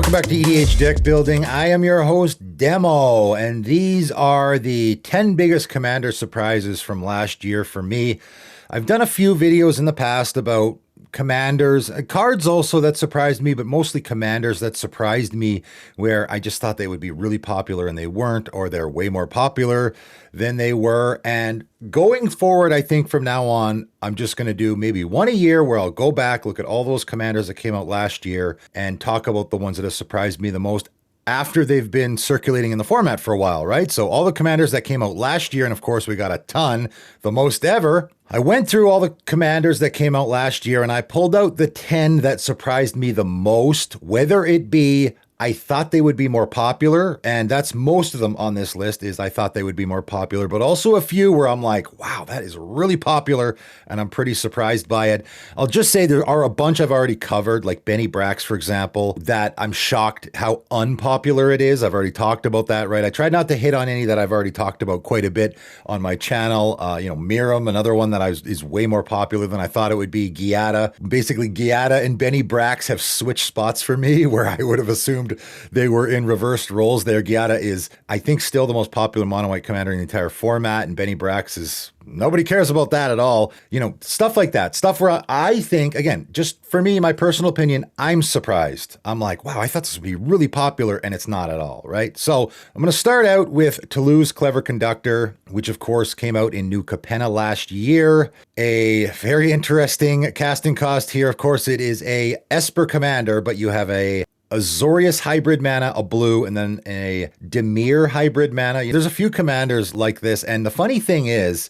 Welcome back to EDH Deck Building. I am your host, Demo, and these are the 10 biggest commander surprises from last year for me. I've done a few videos in the past about commanders, cards also that surprised me, but mostly commanders that surprised me, where I just thought they would be really popular and they weren't, or they're way more popular than they were. And going forward, I think from now on, I'm just going to do maybe one a year where I'll go back, look at all those commanders that came out last year and talk about the ones that have surprised me the most after they've been circulating in the format for a while, right? So all the commanders that came out last year, and of course we got a ton, the most ever. I went through all the commanders that came out last year and I pulled out the 10 that surprised me the most, whether it be I thought they would be more popular, and that's most of them on this list is I thought they would be more popular, but also a few where I'm like, wow, that is really popular, and I'm pretty surprised by it. I'll just say there are a bunch I've already covered, like Benny Brax, for example, that I'm shocked how unpopular it is. I've already talked about that, right? I tried not to hit on any that I've already talked about quite a bit on my channel. Miram, another one that is way more popular than I thought it would be. Giada. Basically, Giada and Benny Brax have switched spots for me, where I would have assumed they were in reversed roles there. Giada is, I think, still the most popular mono-white commander in the entire format, and Benny Brax is, nobody cares about that at all. Stuff like that. Stuff where I think, again, just for me, my personal opinion, I'm surprised. I'm like, wow, I thought this would be really popular, and it's not at all, right? So I'm going to start out with Toluz Clever Conductor, which of course came out in New Capenna last year. A very interesting casting cost here. Of course, it is a Esper commander, but you have a Azorius hybrid mana, a blue, and then a Dimir hybrid mana. There's a few commanders like this, and the funny thing is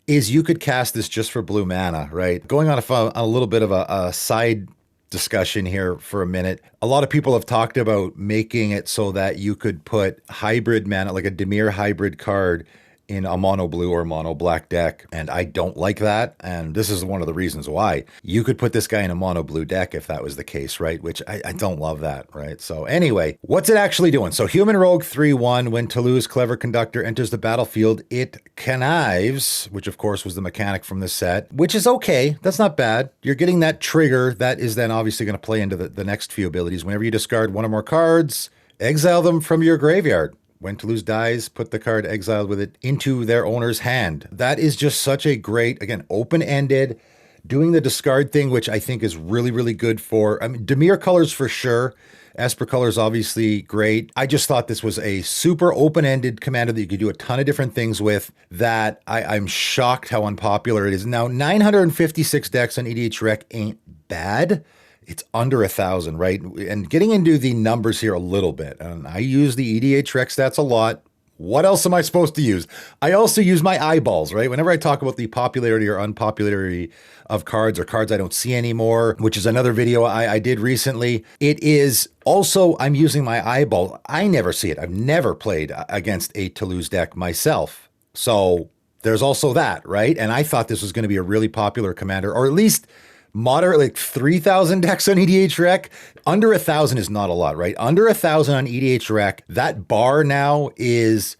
you could cast this just for blue mana, right? Going on a little bit of a side discussion here for a minute. A lot of people have talked about making it so that you could put hybrid mana, like a Dimir hybrid card, in a mono blue or mono black deck, and I don't like that, and this is one of the reasons why. You could put this guy in a mono blue deck if that was the case, right? Which I don't love that, right? So anyway, what's it actually doing? So Human Rogue 3/1, when Toluz Clever Conductor enters the battlefield, it connives, which of course was the mechanic from the set, which is okay. That's not bad. You're getting that trigger that is then obviously going to play into the next few abilities. Whenever you discard one or more cards, exile them from your graveyard. When Toluz dies, put the card exiled with it into their owner's hand. That is just such a great, again, open-ended, doing the discard thing, which I think is really, really good for, Dimir colors for sure. Esper colors obviously great. I just thought this was a super open-ended commander that you could do a ton of different things with, that I'm shocked how unpopular it is. Now, 956 decks on EDH Rec ain't bad. It's under 1,000, right? And getting into the numbers here a little bit, and I use the EDH Rec stats a lot. What else am I supposed to use? I also use my eyeballs, right? Whenever I talk about the popularity or unpopularity of cards, or cards I don't see anymore, which is another video I did recently, it is also, I'm using my eyeball. I never see it. I've never played against a Toluz deck myself. So there's also that, right? And I thought this was going to be a really popular commander, or at least moderate, like 3,000 decks on EDH Rec. Under 1,000 is not a lot, right? Under 1,000 on EDH Rec, that bar now is,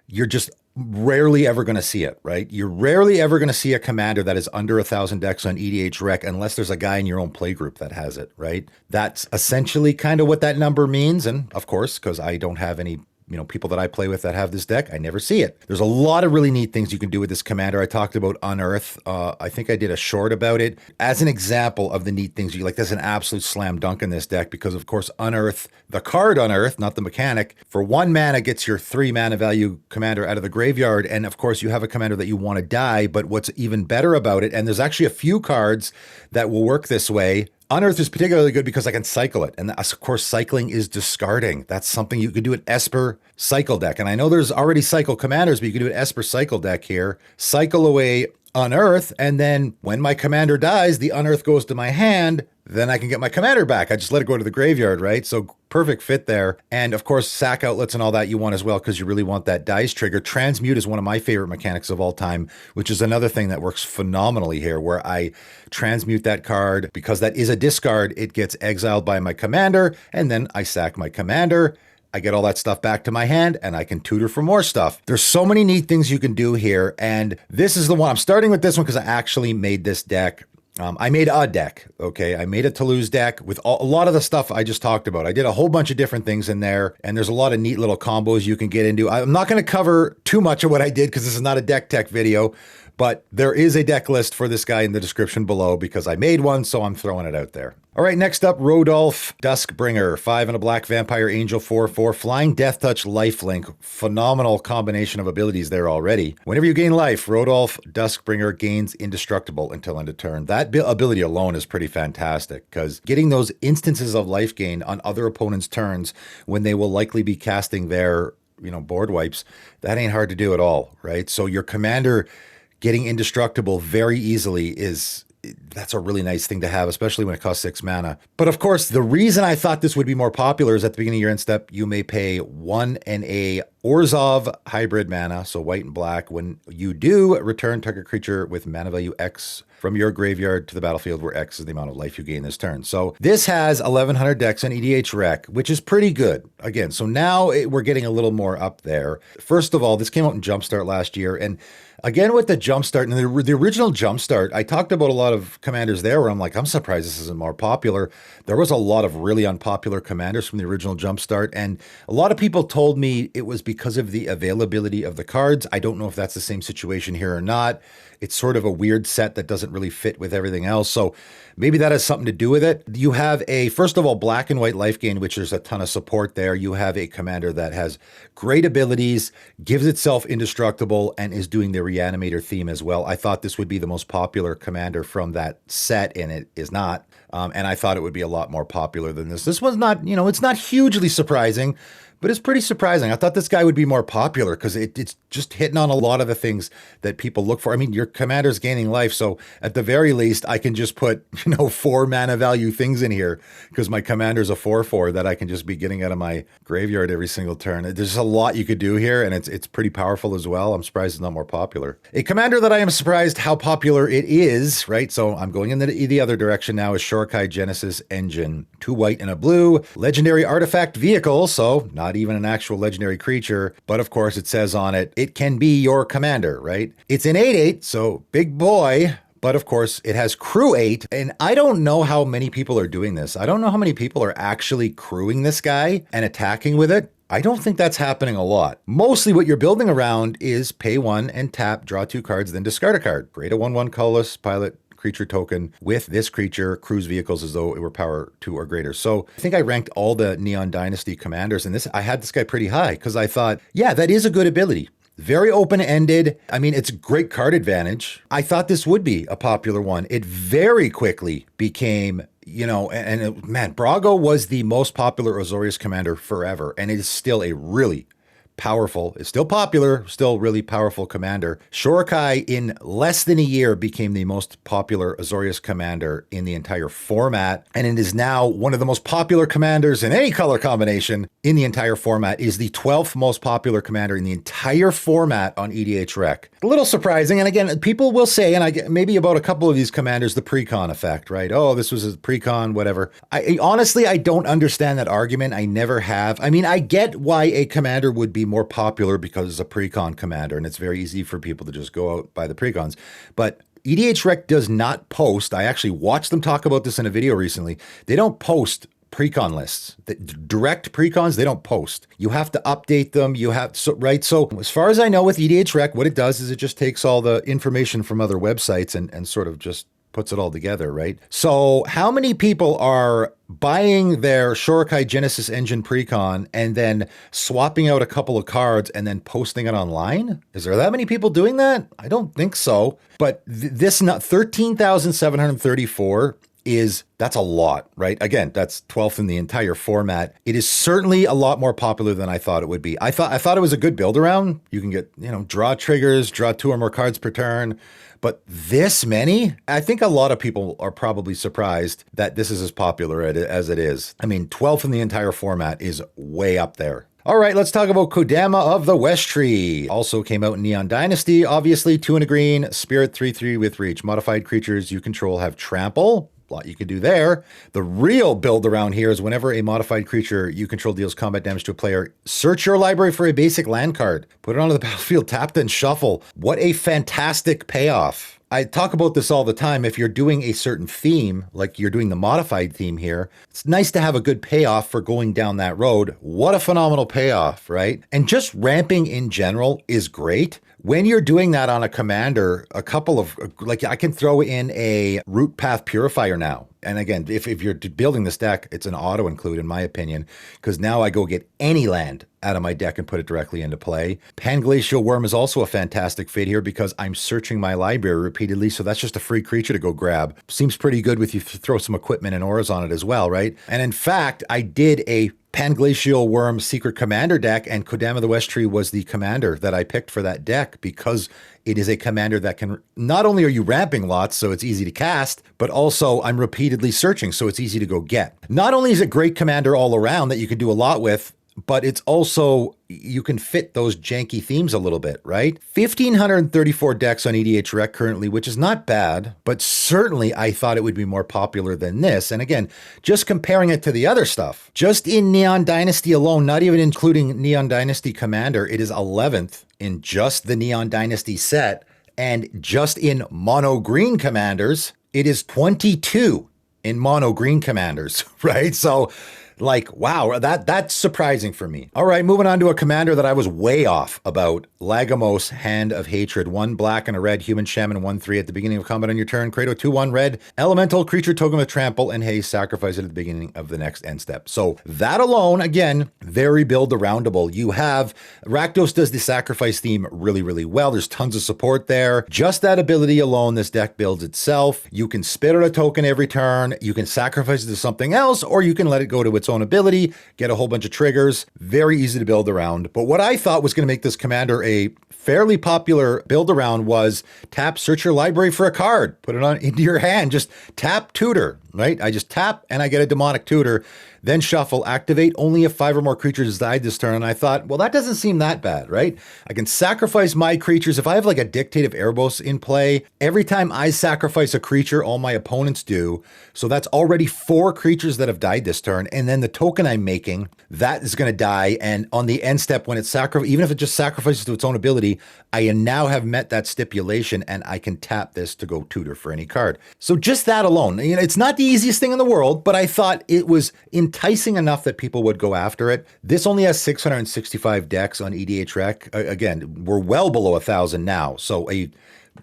you're just rarely ever going to see it, right? You're rarely ever going to see a commander that is under 1,000 decks on EDH Rec unless there's a guy in your own playgroup that has it, right? That's essentially kind of what that number means. And of course, because I don't have any people that I play with that have this deck, I never see it. There's a lot of really neat things you can do with this commander. I talked about Unearth. I think I did a short about it. As an example of the neat things, that's an absolute slam dunk in this deck, because of course Unearth, the card Unearth, not the mechanic, for 1 mana gets your 3 mana value commander out of the graveyard. And of course you have a commander that you want to die, but what's even better about it, and there's actually a few cards that will work this way. Unearth is particularly good because I can cycle it. And of course, cycling is discarding. That's something you could do an Esper cycle deck. And I know there's already cycle commanders, but you can do an Esper cycle deck here. Cycle away Unearth, and then when my commander dies, the Unearth goes to my hand, then I can get my commander back. I just let it go to the graveyard, right? So perfect fit there. And of course, sack outlets and all that you want as well, because you really want that dice trigger. Transmute is one of my favorite mechanics of all time, which is another thing that works phenomenally here, where I transmute that card. Because that is a discard, it gets exiled by my commander, and then I sack my commander. I get all that stuff back to my hand, and I can tutor for more stuff. There's so many neat things you can do here, and this is the one. I'm starting with this one because I actually made this deck. I made a deck, okay? I made a Toluz deck with a lot of the stuff I just talked about. I did a whole bunch of different things in there, and there's a lot of neat little combos you can get into. I'm not going to cover too much of what I did because this is not a deck tech video, but there is a deck list for this guy in the description below because I made one, so I'm throwing it out there. All right, next up, Duskbringer, 5 and a black vampire angel, 4/4, flying death touch lifelink. Phenomenal combination of abilities there already. Whenever you gain life, Duskbringer gains indestructible until end of turn. That ability alone is pretty fantastic because getting those instances of life gain on other opponents' turns when they will likely be casting their, board wipes, that ain't hard to do at all, right? So your commander getting indestructible very easily that's a really nice thing to have, especially when it costs 6 mana. But of course, the reason I thought this would be more popular is at the beginning of your end step, you may pay 1 and a Orzhov hybrid mana, so white and black. When you do, return target creature with mana value X from your graveyard to the battlefield, where X is the amount of life you gain this turn. So this has 1100 decks on EDH Rec, which is pretty good. Again, so now we're getting a little more up there. First of all, this came out in Jumpstart last year, and again, with the Jumpstart, and the original Jumpstart, I talked about a lot of commanders there where I'm like, I'm surprised this isn't more popular. There was a lot of really unpopular commanders from the original Jumpstart, and a lot of people told me it was because of the availability of the cards. I don't know if that's the same situation here or not. It's sort of a weird set that doesn't really fit with everything else. So maybe that has something to do with it. You have first of all, black and white life gain, which there's a ton of support there. You have a commander that has great abilities, gives itself indestructible, and is doing the Reanimator theme as well. I thought this would be the most popular commander from that set, and it is not. And I thought it would be a lot more popular than this. This was not, it's not hugely surprising, but it's pretty surprising. I thought this guy would be more popular because it's just hitting on a lot of the things that people look for. I mean, your commander's gaining life, so at the very least, I can just put, 4 mana value things in here because my commander's a 4/4 that I can just be getting out of my graveyard every single turn. There's a lot you could do here, and it's pretty powerful as well. I'm surprised it's not more popular. A commander that I am surprised how popular it is, right? So I'm going in the other direction now, is Shai Genesis Engine. 2 white and a blue, legendary artifact vehicle, so not even an actual legendary creature, but of course it says on it, it can be your commander, right? It's an 8/8, so big boy, but of course it has crew 8, and I don't know how many people are doing this. I don't know how many people are actually crewing this guy and attacking with it. I don't think that's happening a lot. Mostly what you're building around is pay 1 and tap, draw 2 cards, then discard a card. Create a 1/1 colorless pilot creature token with this creature, cruise vehicles as though it were power 2 or greater. So I think I ranked all the Neon Dynasty commanders, and I had this guy pretty high because I thought, yeah, that is a good ability. Very open-ended. I mean, it's great card advantage. I thought this would be a popular one. It very quickly became, Brago was the most popular Azorius commander forever, and it is still a really powerful, it's still popular, still really powerful commander. Shai in less than a year became the most popular Azorius commander in the entire format, and it is now one of the most popular commanders in any color combination in the entire format. Is the 12th most popular commander in the entire format on EDH Rec. A little surprising, and again, people will say, and I get maybe about a couple of these commanders, the precon effect, right? Oh, this was a precon, whatever. Honestly, I don't understand that argument. I never have. I mean, I get why a commander would be more popular because it's a precon commander and it's very easy for people to just go out by the precons. But EDH Rec does not post. I actually watched them talk about this in a video recently. They don't post precon lists. The direct precons, they don't post. You have to update them. So as far as I know with EDH Rec, what it does is it just takes all the information from other websites and sort of just puts it all together, right? So how many people are buying their Shai Genesis Engine precon and then swapping out a couple of cards and then posting it online? Is there that many people doing that? I don't think so. But this 13,734 that's a lot, right? Again, that's 12th in the entire format. It is certainly a lot more popular than I thought it would be. I thought it was a good build around. You can get, draw triggers, draw 2 or more cards per turn. But this many? I think a lot of people are probably surprised that this is as popular as it is. I mean, 12th in the entire format is way up there. All right, let's talk about Kodama of the West Tree. Also came out in Neon Dynasty, obviously 2 and a green, spirit 3/3 with reach. Modified creatures you control have trample. A lot you can do there. The real build around here is whenever a modified creature you control deals combat damage to a player, search your library for a basic land card. Put it onto the battlefield, tap, then shuffle. What a fantastic payoff. I talk about this all the time. If you're doing a certain theme, like you're doing the modified theme here, it's nice to have a good payoff for going down that road. What a phenomenal payoff, right? And just ramping in general is great. When you're doing that on a commander, a couple of, like I can throw in a root path purifier now. And again, if you're building this deck, it's an auto include in my opinion, because now I go get any land out of my deck and put it directly into play. Panglacial Worm is also a fantastic fit here because I'm searching my library repeatedly, so that's just a free creature to go grab. Seems pretty good with you throw some equipment and auras on it as well, right? And in fact, I did a Panglacial Worm Secret Commander deck, and Kodama the West Tree was the commander that I picked for that deck because it is a commander that can, not only are you ramping lots, so it's easy to cast, but also I'm repeatedly searching, so it's easy to go get. Not only is it great commander all around that you can do a lot with, but it's also, you can fit those janky themes a little bit, right? 1,534 decks on EDH Rec currently, which is not bad, but certainly I thought it would be more popular than this. And again, just comparing it to the other stuff, just in Neon Dynasty alone, not even including Neon Dynasty Commander, it is 11th in just the Neon Dynasty set. And just in mono green commanders, it is 22 in mono green commanders, right? So like, wow, that's surprising for me. All right, moving on to a commander that I was way off about. Lagomos, Hand of Hatred. 1 black and a red, human shaman, 1/3 at the beginning of combat on your turn. Create a 2/1 red, elemental creature token with trample and haste, sacrifice it at the beginning of the next end step. So that alone, again, very build aroundable. You have, Rakdos does the sacrifice theme really, really well. There's tons of support there. Just that ability alone, this deck builds itself. You can spit out a token every turn. You can sacrifice it to something else, or you can let it go to its own ability, get a whole bunch of triggers. Very easy to build around. But what I thought was going to make this commander a fairly popular build around was tap, search your library for a card, put it on into your hand, just tap, tutor, right? I just tap and I get a demonic tutor, then shuffle, activate only if 5 or more creatures died this turn. And I thought, well, that doesn't seem that bad, right? I can sacrifice my creatures. If I have like a Dictate of Erebos in play, every time I sacrifice a creature, all my opponents do. So that's already 4 creatures that have died this turn. And then the token I'm making, that is going to die. And on the end step, when it's sacrificed, even if it just sacrifices to its own ability, I now have met that stipulation and I can tap this to go tutor for any card. So just that alone, you know, it's not the easiest thing in the world, but I thought it was enticing enough that people would go after it. This only has 665 decks on EDH Rec. Again, we're well below 1,000 now. So a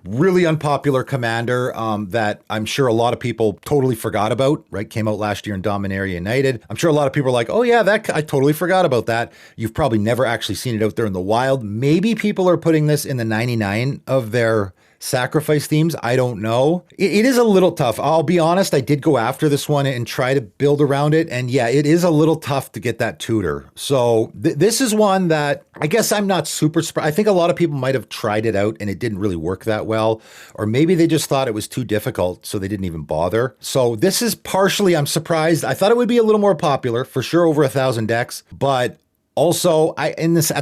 really unpopular commander that I'm sure a lot of people totally forgot about, right? Came out last year in Dominaria United. I'm sure a lot of people are like, oh yeah, that I totally forgot about that. You've probably never actually seen it out there in the wild. Maybe people are putting this in the 99 of their sacrifice themes. I don't know. It is a little tough. I'll be honest. I did go after this one and try to build around it. And yeah, it is a little tough to get that tutor. So this is one that I guess I'm not super surprised. I think a lot of people might have tried it out and it didn't really work that well. Or maybe they just thought it was too difficult, so they didn't even bother. So this is partially, I'm surprised. I thought it would be a little more popular, for sure over 1,000 decks, but also, at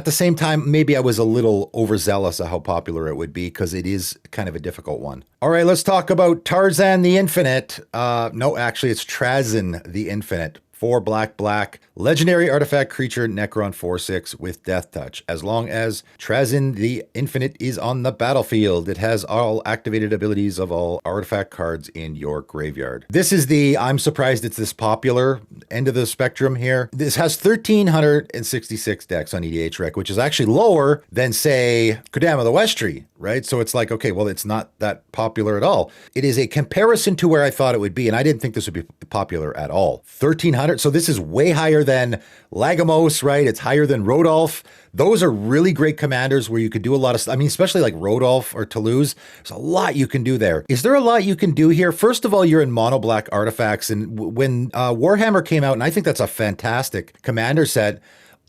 the same time, maybe I was a little overzealous of how popular it would be because it is kind of a difficult one. All right, let's talk about Tarzan the Infinite. No, actually, it's Tarzan the Infinite. 4 black, legendary artifact creature, Necron 4/6 with Death Touch. As long as Tarzan the Infinite is on the battlefield, it has all activated abilities of all artifact cards in your graveyard. This is the, I'm surprised it's this popular end of the spectrum here. This has 1,366 decks on EDH Rec, which is actually lower than, say, Kodama the West Tree, right? So it's like, okay, well, it's not that popular at all. It is a comparison to where I thought it would be, and I didn't think this would be popular at all. 1,300. So this is way higher than Lagomos, right? It's higher than Rodolph. Those are really great commanders where you could do a lot of stuff. I mean, especially like Rodolph or Toluz. There's a lot you can do there. Is there a lot you can do here? First of all, you're in mono black artifacts. And when Warhammer came out, and I think that's a fantastic commander set,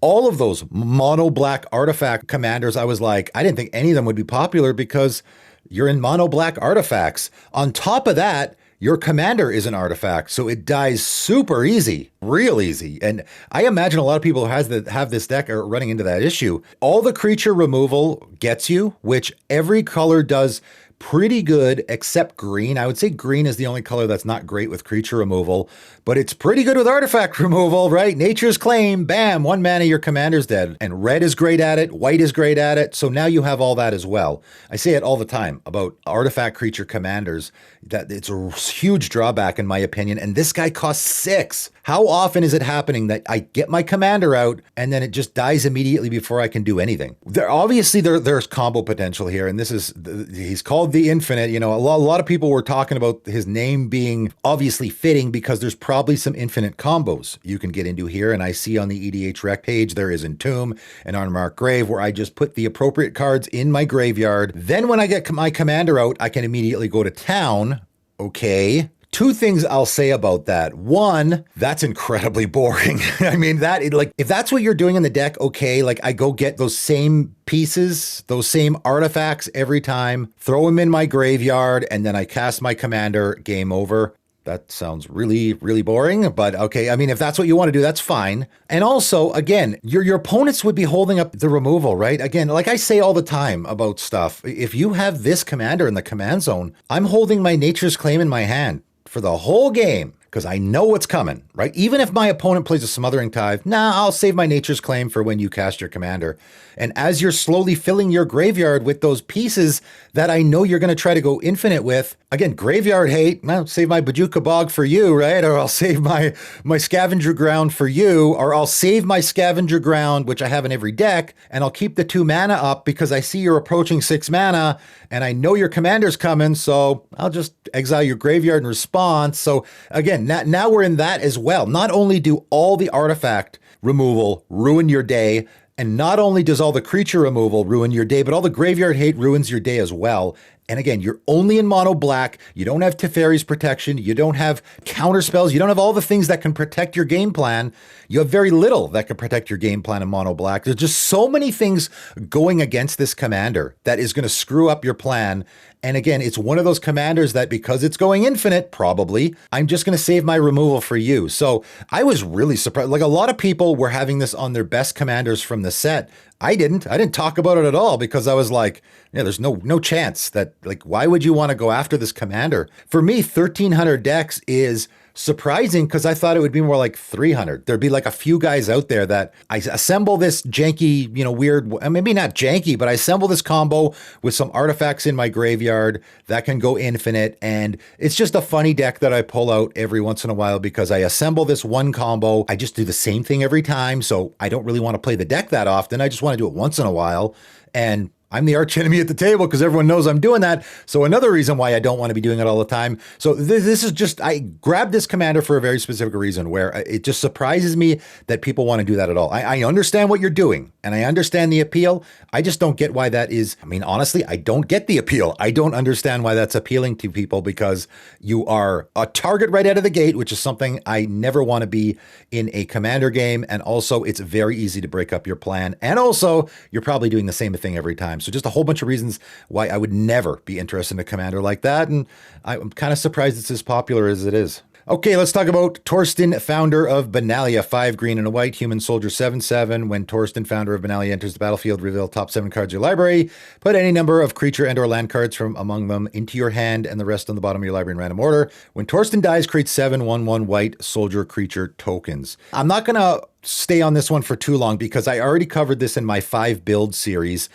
all of those mono black artifact commanders, I was like, I didn't think any of them would be popular because you're in mono black artifacts. On top of that, your commander is an artifact, so it dies super easy, real easy. And I imagine a lot of people who have this deck are running into that issue. All the creature removal gets you, which every color does pretty good, except green. I would say green is the only color that's not great with creature removal, but it's pretty good with artifact removal, right? Nature's Claim, bam, 1 mana, your commander's dead. And red is great at it, white is great at it, so now you have all that as well. I say it all the time about artifact creature commanders, that it's a huge drawback in my opinion, and this guy costs 6. How often is it happening that I get my commander out and then it just dies immediately before I can do anything? There's combo potential here, and he's called the Infinite. You know, a lot of people were talking about his name being obviously fitting because there's probably some infinite combos you can get into here, and I see on the EDH Rec page there is Entomb and Unmarked Grave, where I just put the appropriate cards in my graveyard. Then when I get my commander out, I can immediately go to town. Okay. 2 things I'll say about that. 1, that's incredibly boring. I mean, if that's what you're doing in the deck, okay, like I go get those same pieces, those same artifacts every time, throw them in my graveyard, and then I cast my commander, game over. That sounds really, really boring, but okay. I mean, if that's what you want to do, that's fine. And also, again, your opponents would be holding up the removal, right? Again, like I say all the time about stuff, if you have this commander in the command zone, I'm holding my Nature's Claim in my hand for the whole game, because I know what's coming, right? Even if my opponent plays a Smothering Tithe, I'll save my Nature's Claim for when you cast your commander. And as you're slowly filling your graveyard with those pieces that I know you're going to try to go infinite with, again, graveyard hate, I'll save my Bajuka Bog for you, right? Or I'll save my Scavenger Ground for you, or I'll save my Scavenger Ground, which I have in every deck, and I'll keep the 2 mana up because I see you're approaching 6 mana, and I know your commander's coming, so I'll just exile your graveyard in response. So again, now we're in that as well. Not only do all the artifact removal ruin your day, and not only does all the creature removal ruin your day, but all the graveyard hate ruins your day as well. And again, you're only in mono black. You don't have Teferi's protection. You don't have counter spells. You don't have all the things that can protect your game plan. You have very little that can protect your game plan in mono black. There's just so many things going against this commander that is going to screw up your plan. And again, it's one of those commanders that because it's going infinite, probably, I'm just going to save my removal for you. So I was really surprised. Like a lot of people were having this on their best commanders from the set. I didn't talk about it at all because I was like, yeah, there's no chance that, like, why would you want to go after this commander? For me, 1,300 decks is surprising because I thought it would be more like 300. There'd be like a few guys out there that I assemble this janky, weird, maybe not janky, but I assemble this combo with some artifacts in my graveyard that can go infinite. And it's just a funny deck that I pull out every once in a while because I assemble this one combo. I just do the same thing every time. So I don't really want to play the deck that often. I just want to do it once in a while. And I'm the arch enemy at the table because everyone knows I'm doing that. So another reason why I don't want to be doing it all the time. So this is just, I grabbed this commander for a very specific reason where it just surprises me that people want to do that at all. I understand what you're doing and I understand the appeal. I just don't get why that is. I mean, honestly, I don't get the appeal. I don't understand why that's appealing to people because you are a target right out of the gate, which is something I never want to be in a commander game. And also it's very easy to break up your plan. And also you're probably doing the same thing every time. So just a whole bunch of reasons why I would never be interested in a commander like that. And I'm kind of surprised it's as popular as it is. Okay, let's talk about Torsten, founder of Benalia. 5 green and a white, human soldier 7/7. When Torsten, founder of Benalia, enters the battlefield, reveal top 7 cards of your library. Put any number of creature and or land cards from among them into your hand and the rest on the bottom of your library in random order. When Torsten dies, create 7 1/1 white soldier creature tokens. I'm not going to stay on this one for too long because I already covered this in my 5 build series.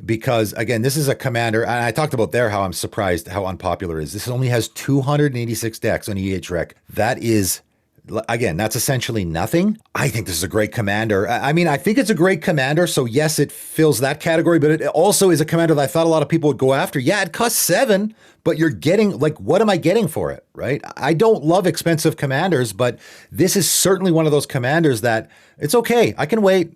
Because again, this is a commander, and I talked about there how I'm surprised how unpopular it is. This only has 286 decks on EDH Rec. That is, again, that's essentially nothing. I think this is a great commander. I mean, I think it's a great commander. So yes, it fills that category, but it also is a commander that I thought a lot of people would go after. Yeah, it costs 7, but you're getting, like, what am I getting for it, right? I don't love expensive commanders, but this is certainly one of those commanders that it's okay. I can wait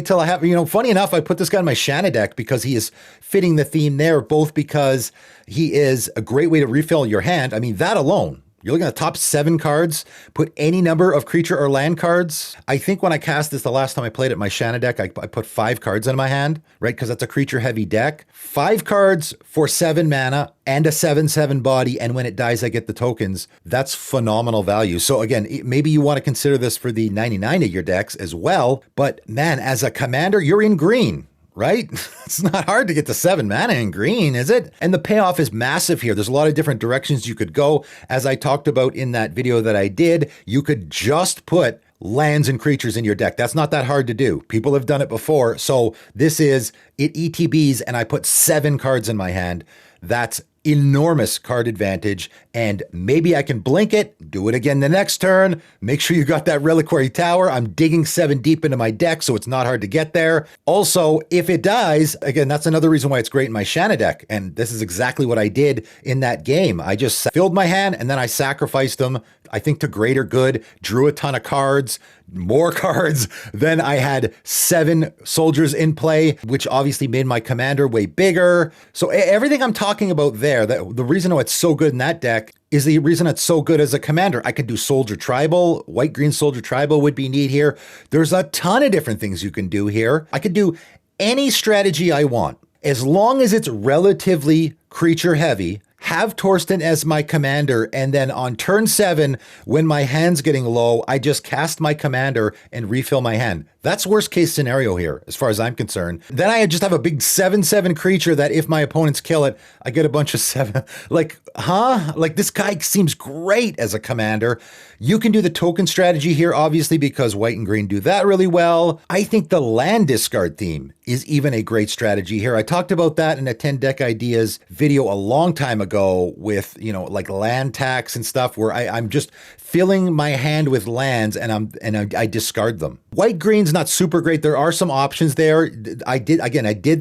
till I have, funny enough, I put this guy in my Shanna deck because he is fitting the theme there, both because he is a great way to refill your hand. I mean, that alone, you're looking at the top 7 cards, put any number of creature or land cards. I think when I cast this, the last time I played it, my Shanna deck, I put 5 cards in my hand, right? Because that's a creature heavy deck. 5 cards for 7 mana and a 7/7 body. And when it dies, I get the tokens. That's phenomenal value. So again, maybe you want to consider this for the 99 of your decks as well. But man, as a commander, you're in green. right? It's not hard to get to 7 mana in green, is it? And the payoff is massive here. There's a lot of different directions you could go. As I talked about in that video that I did, you could just put lands and creatures in your deck. That's not that hard to do. People have done it before. So this is, it ETBs and I put 7 cards in my hand. That's enormous card advantage, and maybe I can blink it, do it again the next turn, make sure you got that Reliquary Tower. I'm digging 7 deep into my deck, so it's not hard to get there. Also, if it dies, again, that's another reason why it's great in my Shanna deck, and this is exactly what I did in that game. I just filled my hand, and then I sacrificed them, I think to greater good, drew a ton of cards, more cards. Then I had 7 soldiers in play, which obviously made my commander way bigger. So everything I'm talking about there, the reason why it's so good in that deck is the reason it's so good as a commander. I could do Soldier Tribal, White-Green Soldier Tribal would be neat here. There's a ton of different things you can do here. I could do any strategy I want. As long as it's relatively creature heavy, have Torsten as my commander, and then on turn 7, when my hand's getting low, I just cast my commander and refill my hand. That's worst case scenario here, as far as I'm concerned. Then I just have a big 7/7 creature that if my opponents kill it, I get a bunch of 7. Like, huh? Like, this guy seems great as a commander. You can do the token strategy here, obviously, because white and green do that really well. I think the land discard theme is even a great strategy here. I talked about that in a 10 deck ideas video a long time ago with, like land tax and stuff, where I'm just filling my hand with lands and I discard them. White green's not super great. There are some options there. I did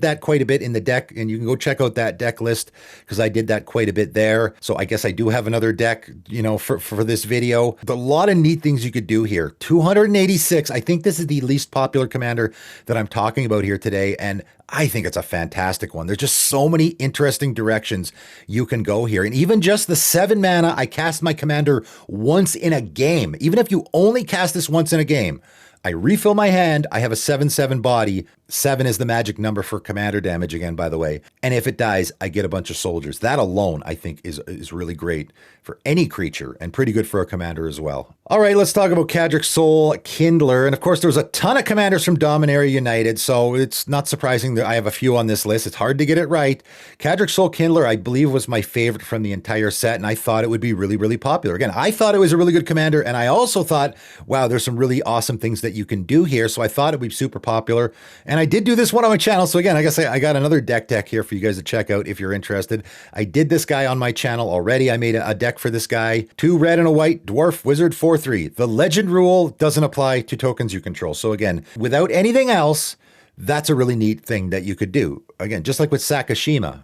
that quite a bit in the deck, and you can go check out that deck list because I did that quite a bit there. So I guess I do have another deck, for this video. A lot of neat things you could do here. 286. I think this is the least popular commander that I'm talking about here today, and I think it's a fantastic one. There's just so many interesting directions you can go here. And even just the 7 mana, I cast my commander once in a game. Even if you only cast this once in a game, I refill my hand, I have a 7/7 body. 7 is the magic number for commander damage again, by the way. And if it dies, I get a bunch of soldiers. That alone, I think, is really great for any creature and pretty good for a commander as well. All right, let's talk about Kadric's Soul Kindler. And of course, there was a ton of commanders from Dominaria United, so it's not surprising that I have a few on this list. It's hard to get it right. Kadric's Soul Kindler, I believe, was my favorite from the entire set, and I thought it would be really, really popular. Again, I thought it was a really good commander, and I also thought, wow, there's some really awesome things that you can do here, so I thought it would be super popular. And I did do this one on my channel, so again, I guess I got another deck here for you guys to check out if you're interested. I did this guy on my channel already. I made a deck for this guy. 2 red and a white, dwarf, wizard, 4/3. The legend rule doesn't apply to tokens you control. So again, without anything else, that's a really neat thing that you could do. Again, just like with Sakashima,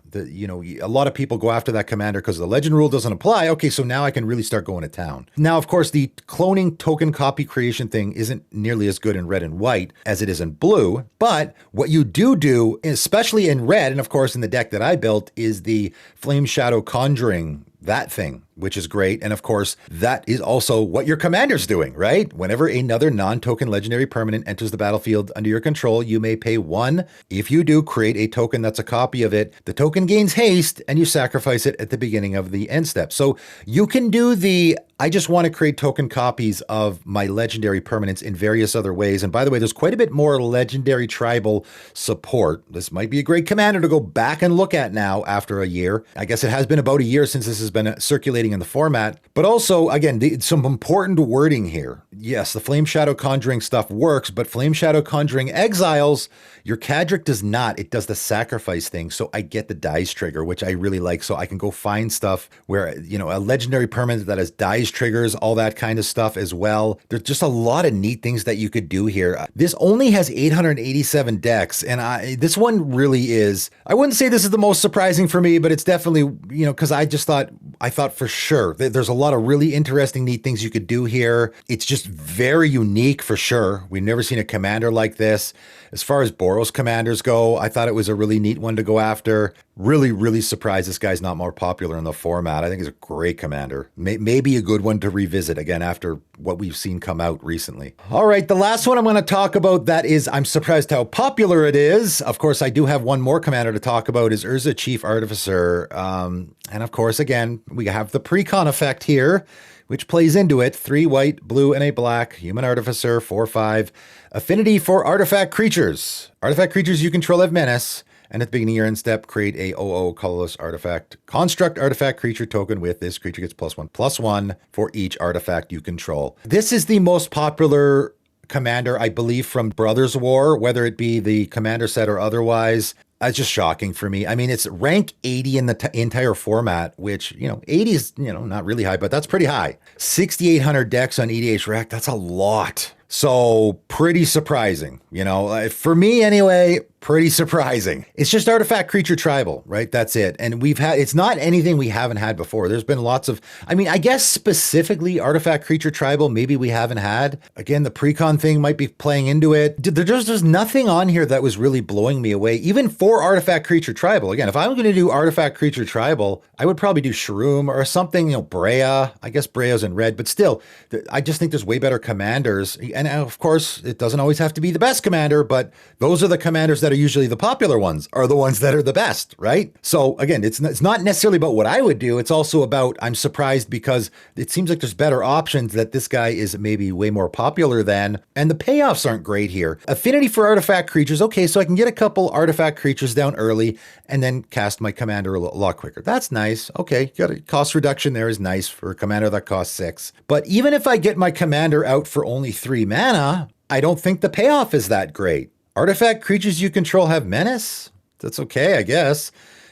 a lot of people go after that commander because the legend rule doesn't apply. Okay, so now I can really start going to town. Now, of course, the cloning token copy creation thing isn't nearly as good in red and white as it is in blue. But what you do, especially in red, and of course in the deck that I built, is the Flame Shadow Conjuring, that thing, which is great. And of course, that is also what your commander's doing, right? Whenever another non-token legendary permanent enters the battlefield under your control, you may pay 1. If you do, create a token that's a copy of it. The token gains haste, and you sacrifice it at the beginning of the end step. So you can do I just want to create token copies of my legendary permanents in various other ways. And by the way, there's quite a bit more legendary tribal support. This might be a great commander to go back and look at now after a year. I guess it has been about a year since this has been circulating in the format. But also, again, some important wording here. Yes, the Flame Shadow Conjuring stuff works, but Flame Shadow Conjuring exiles. Your Kadric does not. It does the sacrifice thing. So I get the dice trigger, which I really like. So I can go find stuff where, a legendary permanent that has dice triggers, all that kind of stuff as well. There's just a lot of neat things that you could do here. This only has 887 decks. And this one really is, I wouldn't say this is the most surprising for me, but it's definitely, because I thought for sure that there's a lot of really interesting, neat things you could do here. It's just very unique for sure. We've never seen a commander like this. As far as Boros commanders go, I thought it was a really neat one to go after. Really, really surprised this guy's not more popular in the format. I think he's a great commander. Maybe a good one to revisit again after what we've seen come out recently. All right, the last one I'm going to talk about that is, I'm surprised how popular it is. Of course, I do have one more commander to talk about, is Erza Chief Artificer. And of course, again, we have the precon effect here, which plays into it. 3 white, blue, and a black. Human Artificer, 4/5. Affinity for artifact creatures. Artifact creatures you control have menace. And at the beginning of your end step, create a 0/0 colorless artifact. Construct artifact creature token with this creature gets +1/+1 for each artifact you control. This is the most popular commander, I believe, from Brothers War, whether it be the commander set or otherwise. It's just shocking for me. I mean, it's rank 80 in the entire format, which, 80 is, not really high, but that's pretty high. 6,800 decks on EDH Rec, that's a lot. So pretty surprising, for me anyway, pretty surprising. It's just artifact creature tribal, right? That's it. And it's not anything we haven't had before. There's been lots of, I guess specifically artifact creature tribal, maybe we haven't had. Again, the precon thing might be playing into it. There's nothing on here that was really blowing me away, even for artifact creature tribal. Again, if I'm going to do artifact creature tribal, I would probably do Shroom or something, Brea. I guess Brea's in red, but still, I just think there's way better commanders. And of course, it doesn't always have to be the best commander, but those are the commanders that are usually the popular ones, are the ones that are the best, right? So again, it's not necessarily about what I would do. It's also about, I'm surprised because it seems like there's better options that this guy is maybe way more popular than, and the payoffs aren't great here. Affinity for artifact creatures. Okay, so I can get a couple artifact creatures down early and then cast my commander a lot quicker. That's nice. Okay, got a cost reduction there is nice for a commander that costs 6. But even if I get my commander out for only 3 mana, I don't think the payoff is that great. Artifact creatures you control have menace? That's okay, I guess.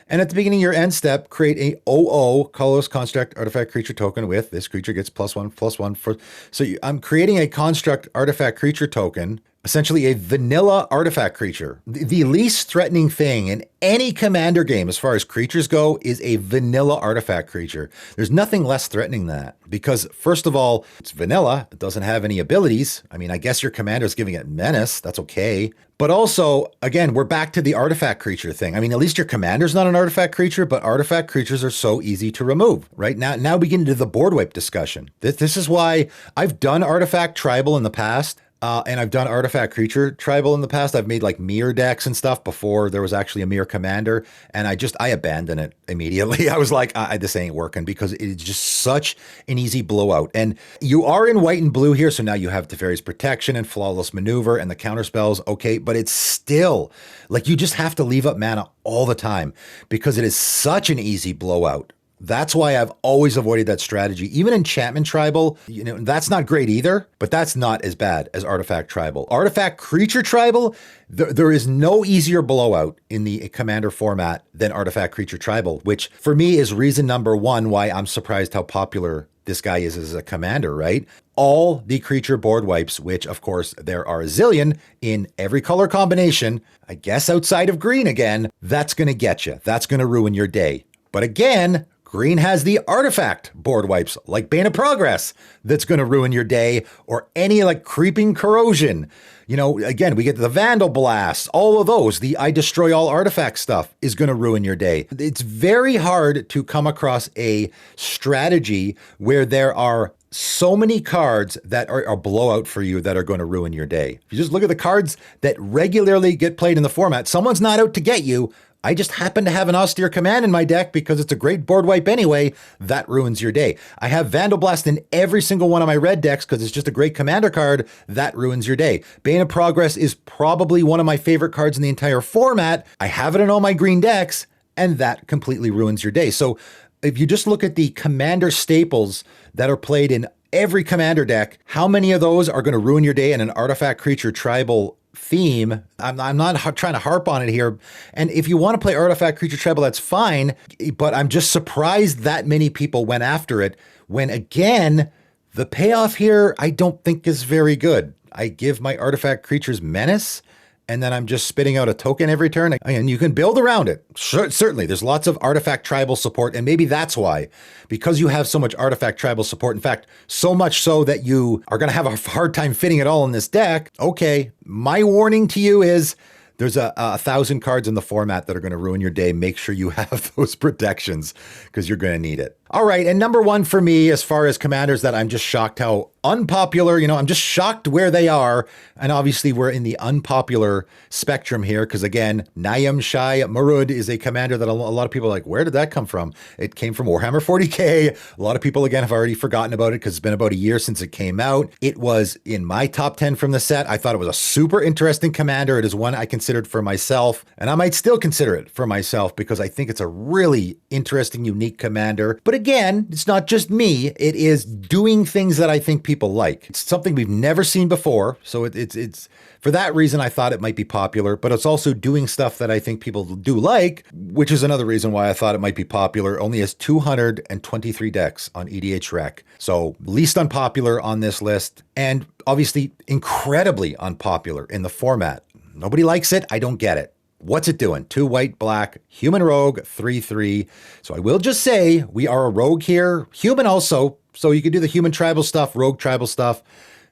And at the beginning of your end step, create a 0/0 colorless construct artifact creature token with this creature gets +1/+1 for. So I'm creating a construct artifact creature token, essentially a vanilla artifact creature. The least threatening thing in any commander game as far as creatures go is a vanilla artifact creature. There's nothing less threatening than that because, first of all, it's vanilla. It doesn't have any abilities. I guess your commander's giving it menace. That's okay. But also, again, we're back to the artifact creature thing. At least your commander's not an artifact creature, but artifact creatures are so easy to remove, right? Now we get into the board wipe discussion. This is why I've done artifact tribal in the past. And I've done artifact creature tribal in the past. I've made like mirror decks and stuff before there was actually a mirror commander. And I abandoned it immediately. I was like, this ain't working because it's just such an easy blowout. And you are in white and blue here. So now you have Teferi's Protection and Flawless Maneuver and the counter spells. Okay. But it's still like you just have to leave up mana all the time because it is such an easy blowout. That's why I've always avoided that strategy. Even enchantment tribal, that's not great either, but that's not as bad as artifact tribal. Artifact creature tribal, there is no easier blowout in the commander format than artifact creature tribal, which for me is reason number 1 why I'm surprised how popular this guy is as a commander, right? All the creature board wipes, which of course there are a zillion in every color combination, I guess outside of green again, that's going to get you. That's going to ruin your day. But again, green has the artifact board wipes like Bane of Progress that's going to ruin your day, or any like Creeping Corrosion. Again, we get the Vandal Blast, all of those. The I destroy all artifact stuff is going to ruin your day. It's very hard to come across a strategy where there are so many cards that are a blowout for you that are going to ruin your day. If you just look at the cards that regularly get played in the format, someone's not out to get you. I just happen to have an Austere Command in my deck because it's a great board wipe anyway. That ruins your day. I have Vandal Blast in every single one of my red decks because it's just a great commander card. That ruins your day. Bane of Progress is probably one of my favorite cards in the entire format. I have it in all my green decks, and that completely ruins your day. So if you just look at the commander staples that are played in every commander deck, how many of those are going to ruin your day in an artifact creature tribal theme? I'm not trying to harp on it here. And if you want to play artifact creature tribal, that's fine. But I'm just surprised that many people went after it when, again, the payoff here I don't think is very good. I give my artifact creatures menace, and then I'm just spitting out a token every turn. And you can build around it. Certainly, there's lots of artifact tribal support, and maybe that's why. Because you have so much artifact tribal support, in fact, so much so that you are going to have a hard time fitting it all in this deck. Okay, my warning to you is there's a 1,000 cards in the format that are going to ruin your day. Make sure you have those protections because you're going to need it. All right, and number 1 for me, as far as commanders that I'm just shocked how unpopular, I'm just shocked where they are. And obviously we're in the unpopular spectrum here because, again, Nayam Shai Marud is a commander that a lot of people are like, where did that come from? It came from Warhammer 40K. A lot of people, again, have already forgotten about it because it's been about a year since it came out. It was in my top 10 from the set. I thought it was a super interesting commander. It is one I considered for myself, and I might still consider it for myself because I think it's a really interesting, unique commander. But again, it's not just me. It is doing things that I think people like. It's something we've never seen before. So it's for that reason, I thought it might be popular, but it's also doing stuff that I think people do like, which is another reason why I thought it might be popular. Only has 223 decks on EDH Rec. So least unpopular on this list, and obviously incredibly unpopular in the format. Nobody likes it. I don't get it. What's it doing? 2 white, black, human rogue, 3/3. So I will just say we are a rogue here. Human also. So you could do the human tribal stuff, rogue tribal stuff,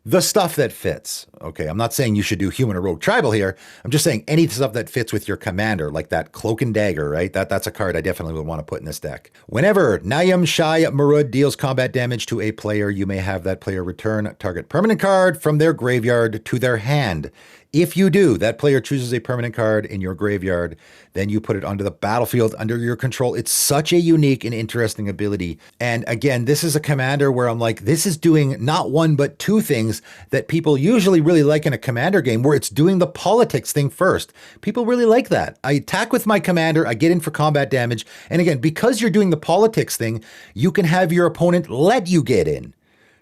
the stuff that fits. Okay, I'm not saying you should do human or rogue tribal here. I'm just saying any stuff that fits with your commander, like that Cloak and Dagger, right? That's a card I definitely would want to put in this deck. Whenever Nayam Shai Marud deals combat damage to a player, you may have that player return target permanent card from their graveyard to their hand. If you do, that player chooses a permanent card in your graveyard, then you put it onto the battlefield under your control. It's such a unique and interesting ability. And again, this is a commander where I'm like, this is doing not one, but 2 things that people usually really like in a commander game, where it's doing the politics thing first. People really like that. I attack with my commander, I get in for combat damage. And again, because you're doing the politics thing, you can have your opponent let you get in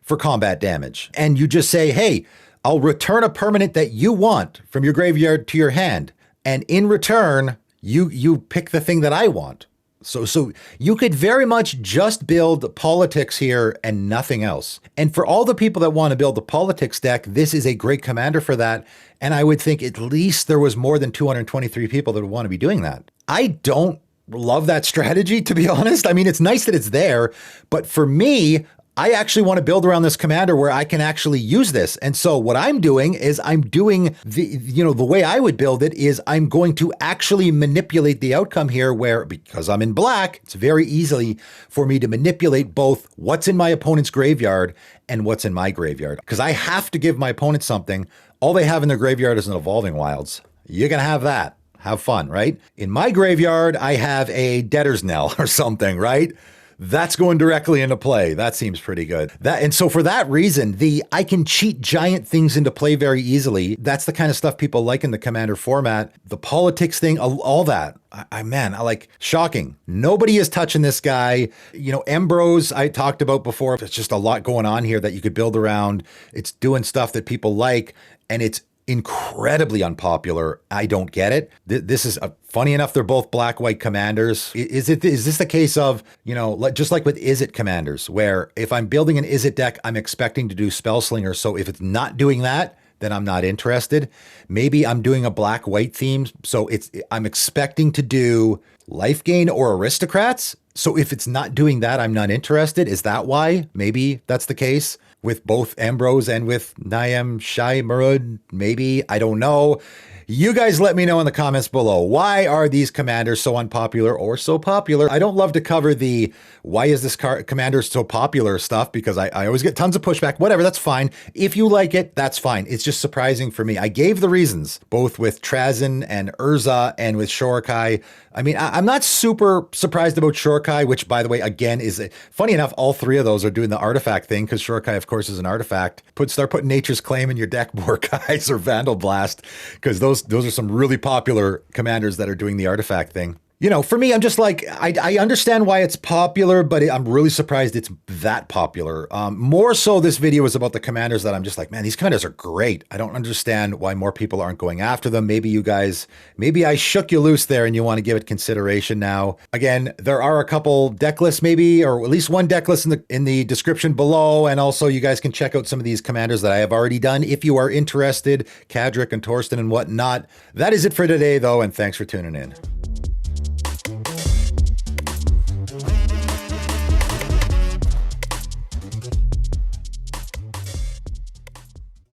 for combat damage. And you just say, hey, I'll return a permanent that you want from your graveyard to your hand. And in return, you pick the thing that I want. So you could very much just build politics here and nothing else. And for all the people that want to build the politics deck, this is a great commander for that. And I would think at least there was more than 223 people that would want to be doing that. I don't love that strategy, to be honest. I mean, it's nice that it's there, but for me, I actually want to build around this commander where I can actually use this. And so what I'm doing is I'm doing the way I would build it is I'm going to actually manipulate the outcome here where, because I'm in black, it's very easily for me to manipulate both what's in my opponent's graveyard and what's in my graveyard. Because I have to give my opponent something. All they have in their graveyard is an Evolving Wilds. You can have that. Have fun, right? In my graveyard, I have a Debtor's Knell or something, right? That's going directly into play. That seems pretty good. And so for that reason, I can cheat giant things into play very easily. That's the kind of stuff people like in the commander format. The politics thing, all that. I like, shocking. Nobody is touching this guy. Ambrose, I talked about before. There's just a lot going on here that you could build around. It's doing stuff that people like, and it's incredibly unpopular. I don't get it. This is funny enough. They're both black-white commanders. Is this the case of, just like with Izzet commanders, where if I'm building an Izzet deck, I'm expecting to do Spellslinger. So if it's not doing that, then I'm not interested. Maybe I'm doing a black-white theme. So I'm expecting to do Life Gain or Aristocrats. So if it's not doing that, I'm not interested. Is that why? Maybe that's the case with both Ambrose and with Nayam Shai Marud. Maybe, I don't know. You guys let me know in the comments below. Why are these commanders so unpopular or so popular? I don't love to cover the why is this commander so popular stuff because I always get tons of pushback. Whatever, that's fine. If you like it, that's fine. It's just surprising for me. I gave the reasons, both with Tarzan and Erza and with Shorkai. I mean, I'm not super surprised about Shorkai, which, by the way, again, is funny enough, all 3 of those are doing the artifact thing because Shorkai, of course, is an artifact. Start putting Nature's Claim in your deck more, guys, or Vandal Blast, because those are some really popular commanders that are doing the artifact thing. For me, I'm just like, I understand why it's popular, but I'm really surprised it's that popular. More so, this video is about the commanders that I'm just like, man, these commanders are great. I don't understand why more people aren't going after them. Maybe I shook you loose there and you want to give it consideration now. Again, there are a couple deck lists maybe, or at least one deck list in the description below. And also you guys can check out some of these commanders that I have already done if you are interested, Kadric and Torsten and whatnot. That is it for today though, and thanks for tuning in.